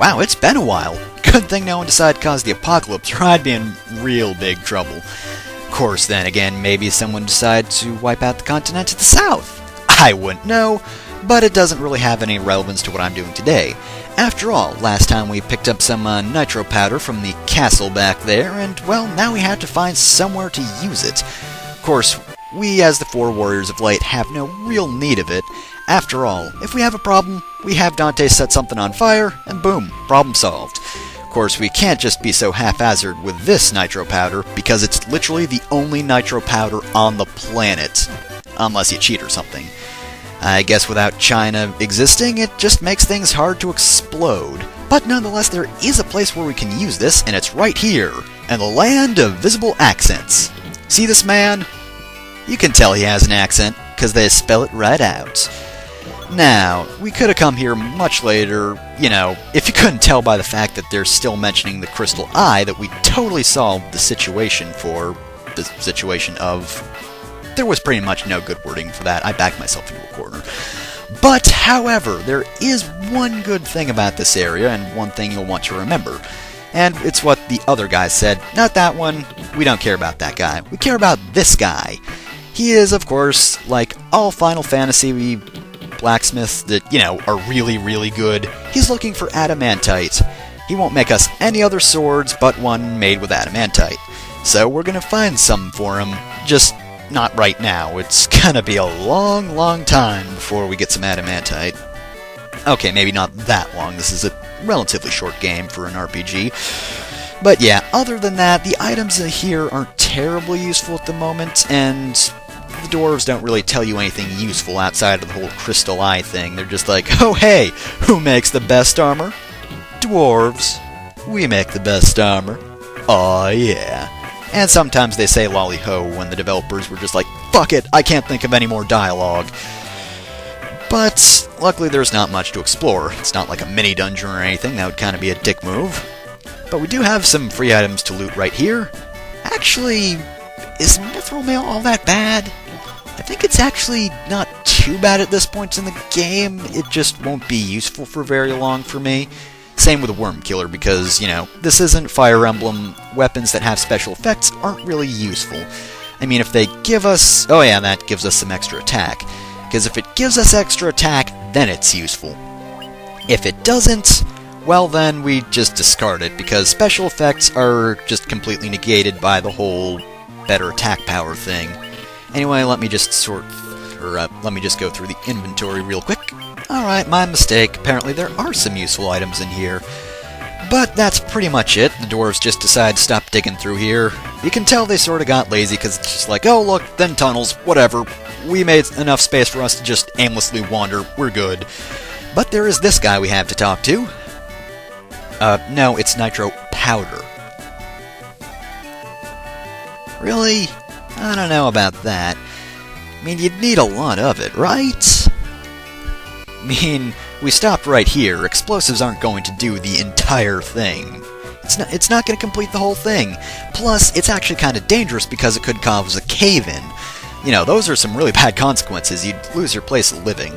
Wow, it's been a while. Good thing no one decided to cause the apocalypse, or I'd be in real big trouble. Of course, then again, maybe someone decided to wipe out the continent to the south. I wouldn't know, but it doesn't really have any relevance to what I'm doing today. After all, last time we picked up some nitro powder from the castle back there, and, well, now we have to find somewhere to use it. Of course, we as the 4 Warriors of Light have no real need of it. After all, if we have a problem, we have Dante set something on fire, and boom, problem solved. Of course, we can't just be so haphazard with this nitro powder, because it's literally the only nitro powder on the planet. Unless you cheat or something. I guess without China existing, it just makes things hard to explode. But nonetheless, there is a place where we can use this, and it's right here, in the land of visible accents. See this man? You can tell he has an accent, because they spell it right out. Now, we could have come here much later, you know, if you couldn't tell by the fact that they're still mentioning the Crystal Eye, that we totally solved the situation for the situation of... There was pretty much no good wording for that. I backed myself into a corner. But, however, there is one good thing about this area, and one thing you'll want to remember. And it's what the other guy said. Not that one. We don't care about that guy. We care about this guy. He is, of course, like all Final Fantasy blacksmiths that, you know, are really, really good. He's looking for adamantite. He won't make us any other swords but one made with adamantite. So we're gonna find some for him. Just... not right now. It's gonna be a long, long time before we get some adamantite. Okay, maybe not that long. This is a relatively short game for an RPG. But yeah, other than that, the items here aren't terribly useful at the moment, and the dwarves don't really tell you anything useful outside of the whole Crystal Eye thing. They're just like, oh hey, who makes the best armor? Dwarves. We make the best armor. Aw yeah. And sometimes they say lolly-ho when the developers were just like, fuck it, I can't think of any more dialogue. But luckily there's not much to explore. It's not like a mini-dungeon or anything, that would kind of be a dick move. But we do have some free items to loot right here. Actually, is Mithril Mail all that bad? I think it's actually not too bad at this point in the game, it just won't be useful for very long for me. Same with a Worm Killer, because, you know, this isn't Fire Emblem. Weapons that have special effects aren't really useful. I mean, if they give us... oh yeah, that gives us some extra attack. Because if it gives us extra attack, then it's useful. If it doesn't, well then we just discard it, because special effects are just completely negated by the whole better attack power thing. Anyway, let me just let me just go through the inventory real quick. Alright, my mistake. Apparently there are some useful items in here. But that's pretty much it. The dwarves just decided to stop digging through here. You can tell they sort of got lazy, because it's just like, oh look, then tunnels, whatever. We made enough space for us to just aimlessly wander, we're good. But there is this guy we have to talk to. No, it's Nitro Powder. Really? I don't know about that. I mean, you'd need a lot of it, right? I mean, we stopped right here. Explosives aren't going to do the entire thing. It's not going to complete the whole thing. Plus, it's actually kind of dangerous because it could cause a cave-in. You know, those are some really bad consequences. You'd lose your place of living.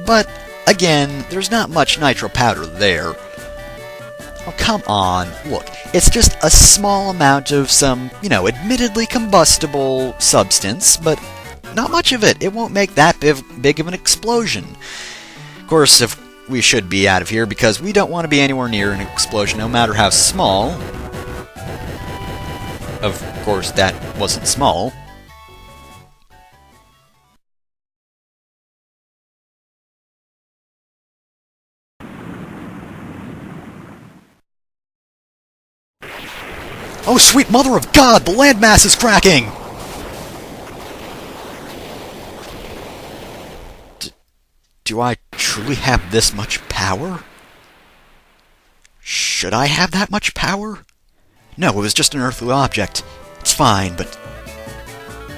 But, again, there's not much nitro powder there. Oh, come on. Look, it's just a small amount of some, you know, admittedly combustible substance, but not much of it. It won't make that big of an explosion. Of course, if we should be out of here, because we don't want to be anywhere near an explosion, no matter how small. Of course, that wasn't small. Oh, sweet mother of God! The landmass is cracking! Do I truly have this much power? Should I have that much power? No, it was just an earthly object. It's fine, but...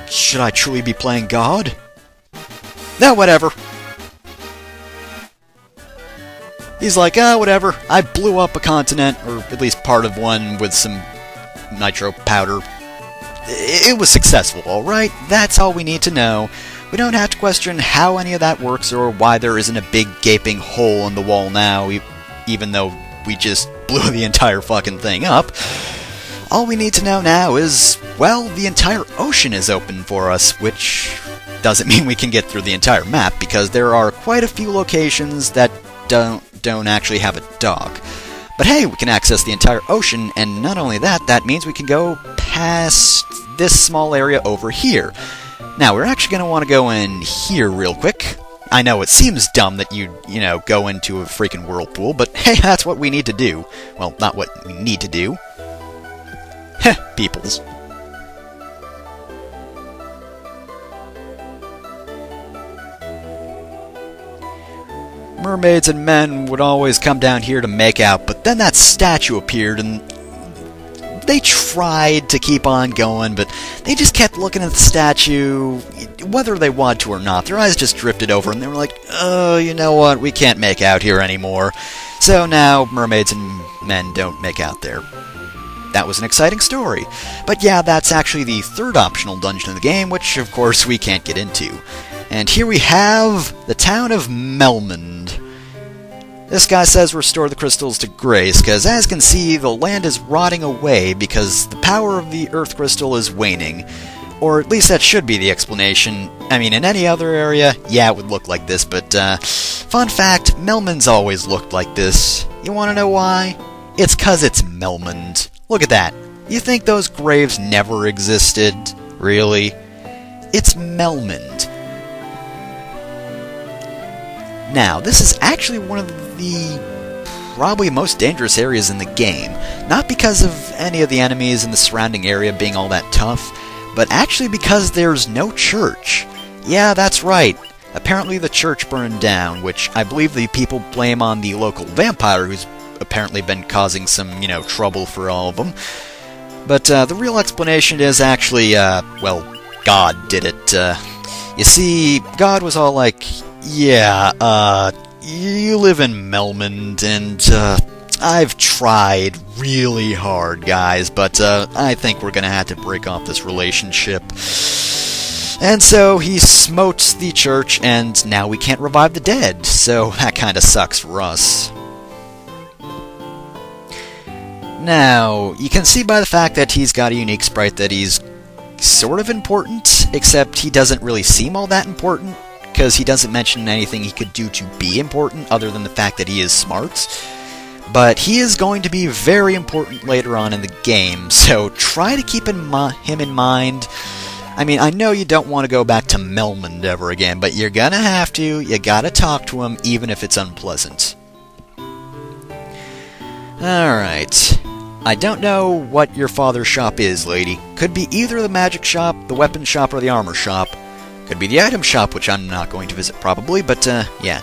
should I truly be playing God? No, whatever. He's like, whatever. I blew up a continent, or at least part of one, with some nitro powder. It was successful, alright? That's all we need to know. We don't have to question how any of that works or why there isn't a big gaping hole in the wall now, even though we just blew the entire fucking thing up. All we need to know now is, well, the entire ocean is open for us, which doesn't mean we can get through the entire map, because there are quite a few locations that don't actually have a dock. But hey, we can access the entire ocean, and not only that, that means we can go past this small area over here. Now, we're actually going to want to go in here real quick. I know it seems dumb that you go into a freaking whirlpool, but hey, that's what we need to do. Well, not what we need to do. Heh, peoples. Mermaids and men would always come down here to make out, but then that statue appeared and they tried to keep on going, but they just kept looking at the statue, whether they wanted to or not. Their eyes just drifted over and they were like, oh, you know what, we can't make out here anymore. So now mermaids and men don't make out there. That was an exciting story. But yeah, that's actually the third optional dungeon in the game, which of course we can't get into. And here we have the town of Melmond. This guy says restore the crystals to grace, because as you can see, the land is rotting away because the power of the earth crystal is waning. Or at least that should be the explanation. I mean, in any other area, yeah, it would look like this, but fun fact, Melmond's always looked like this. You want to know why? It's 'cause it's Melmond. Look at that. You think those graves never existed? Really? It's Melmond. Now, this is actually one of the probably most dangerous areas in the game. Not because of any of the enemies in the surrounding area being all that tough, but actually because there's no church. Yeah, that's right. Apparently the church burned down, which I believe the people blame on the local vampire who's apparently been causing some, trouble for all of them. But the real explanation is actually, well, God did it. You see, God was all like, yeah, you live in Melmond, and I've tried really hard, guys, but I think we're gonna have to break off this relationship. And so he smote the church, and now we can't revive the dead, so that kinda sucks for us. Now, you can see by the fact that he's got a unique sprite that he's sort of important, except he doesn't really seem all that important, because he doesn't mention anything he could do to be important other than the fact that he is smart. But he is going to be very important later on in the game, so try to keep him in mind. I mean, I know you don't want to go back to Melmond ever again, but you're gonna have to. You gotta talk to him, even if it's unpleasant. Alright. I don't know what your father's shop is, lady. Could be either the magic shop, the weapon shop, or the armor shop. Could be the item shop, which I'm not going to visit probably, but yeah.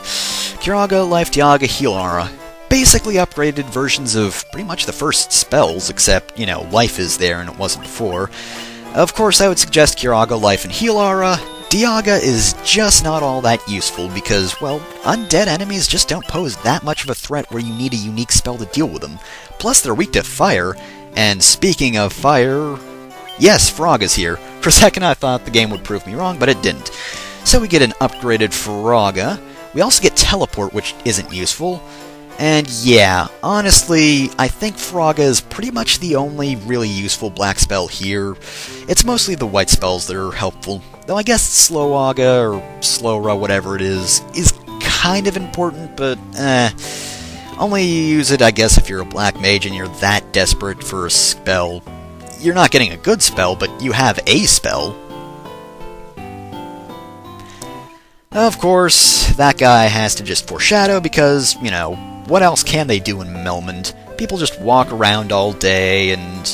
Kiraga, Life, Diaga, Healara. Basically upgraded versions of pretty much the first spells, except, Life is there and it wasn't before. Of course, I would suggest Kiraga, Life, and Healara. Diaga is just not all that useful because, well, undead enemies just don't pose that much of a threat where you need a unique spell to deal with them. Plus, they're weak to fire, and speaking of fire... Yes, Frog is here. For a second I thought the game would prove me wrong, but it didn't. So we get an upgraded Frogga. We also get Teleport, which isn't useful. And yeah, honestly, I think Frogga is pretty much the only really useful black spell here. It's mostly the white spells that are helpful. Though I guess Slowagga, or Slowra, whatever it is kind of important, but only use it, I guess, if you're a black mage and you're that desperate for a spell. You're not getting a good spell, but you have a spell. Of course, that guy has to just foreshadow because, what else can they do in Melmond? People just walk around all day and,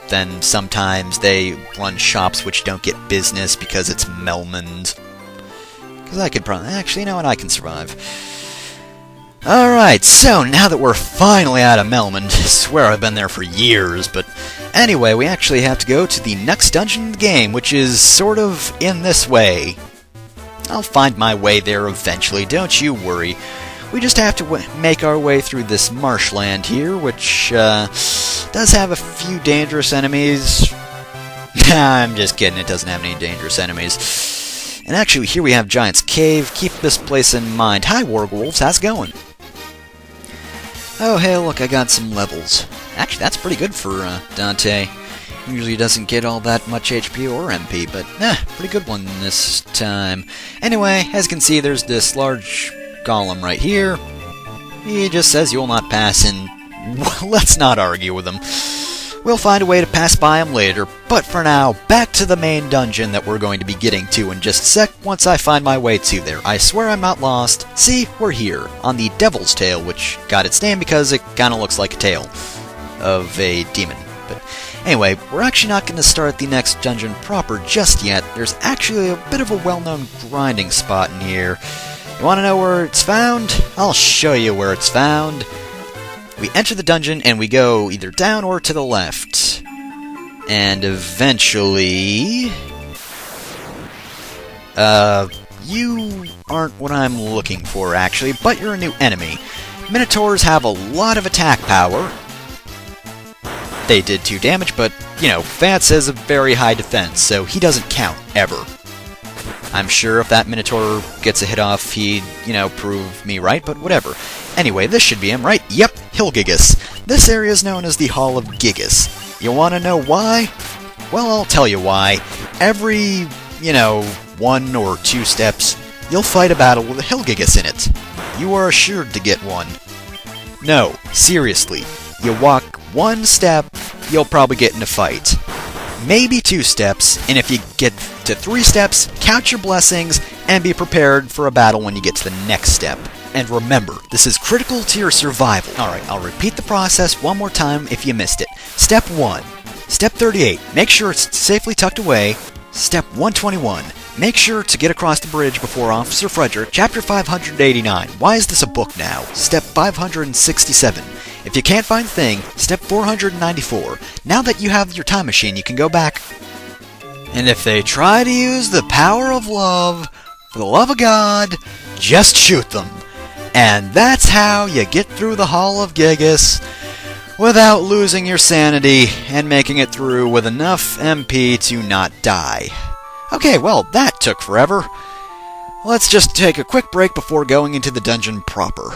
then sometimes they run shops which don't get business because it's Melmond. Because I could probably... Actually, I can survive. Alright, so now that we're finally out of Melmond, I swear I've been there for years, but anyway, we actually have to go to the next dungeon in the game, which is sort of in this way. I'll find my way there eventually, don't you worry. We just have to make our way through this marshland here, which does have a few dangerous enemies. Nah, I'm just kidding, it doesn't have any dangerous enemies. And actually, here we have Giant's Cave. Keep this place in mind. Hi, Wargwolves. How's it going? Oh, hey, look, I got some levels. Actually, that's pretty good for Dante. Usually doesn't get all that much HP or MP, but pretty good one this time. Anyway, as you can see, there's this large golem right here. He just says you will not pass, and let's not argue with him. We'll find a way to pass by him later, but for now, back to the main dungeon that we're going to be getting to in just a sec once I find my way to there. I swear I'm not lost. See, we're here, on the Devil's Tail, which got its name because it kinda looks like a tail of a demon. But anyway, we're actually not going to start the next dungeon proper just yet. There's actually a bit of a well-known grinding spot in here. You want to know where it's found? I'll show you where it's found. We enter the dungeon and we go either down or to the left. And eventually... you aren't what I'm looking for, actually, but you're a new enemy. Minotaurs have a lot of attack power. They did 2 damage, but, you know, Vance has a very high defense, so he doesn't count, ever. I'm sure if that Minotaur gets a hit off, he'd, you know, prove me right, but whatever. Anyway, this should be him, right? Yep, Hilgigus. This area is known as the Hall of Gigas. You want to know why? Well, I'll tell you why. Every, you know, 1 or 2 steps, you'll fight a battle with a Hilgigas in it. You are assured to get one. No, seriously. You walk 1 step, you'll probably get in a fight. Maybe 2 steps, and if you get to 3 steps, count your blessings and be prepared for a battle when you get to the next step. And remember, this is critical to your survival. Alright, I'll repeat the process one more time if you missed it. Step 1. Step 38. Make sure it's safely tucked away. Step 121. Make sure to get across the bridge before Officer Frederick. Chapter 589. Why is this a book now? Step 567. If you can't find the thing, step 494. Now that you have your time machine, you can go back. And if they try to use the power of love, for the love of God, just shoot them. And that's how you get through the Hall of Gigas without losing your sanity and making it through with enough MP to not die. Okay, well, that took forever. Let's just take a quick break before going into the dungeon proper.